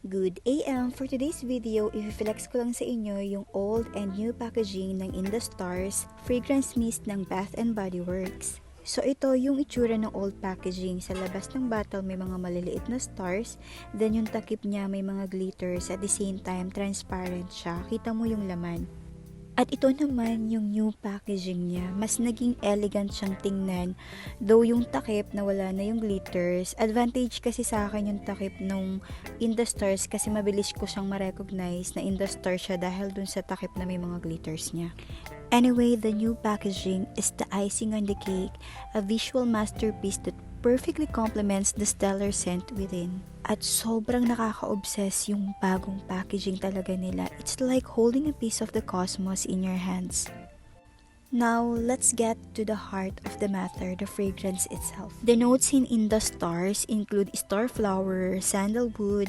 Good AM! For today's video, i-flex ko lang sa inyo yung old and new packaging ng Industars Fragrance Mist ng Bath and Body Works. So ito yung itsura ng old packaging. Sa labas ng bottle may mga maliliit na stars, then yung takip niya may mga glitters, at the same time transparent siya. Kita mo yung laman. At ito naman yung new packaging niya. Mas naging elegant siyang tingnan. Though yung takip na wala na yung glitters. Advantage kasi sa akin yung takip nung Industars kasi mabilis ko siyang ma-recognize na Industars siya dahil dun sa takip na may mga glitters niya. Anyway, the new packaging is the icing on the cake. A visual masterpiece that perfectly complements the stellar scent within. At sobrang nakaka-obsess yung bagong packaging talaga nila. It's like holding a piece of the cosmos in your hands. Now, let's get to the heart of the matter, the fragrance itself. The notes in Industars include starflower, sandalwood,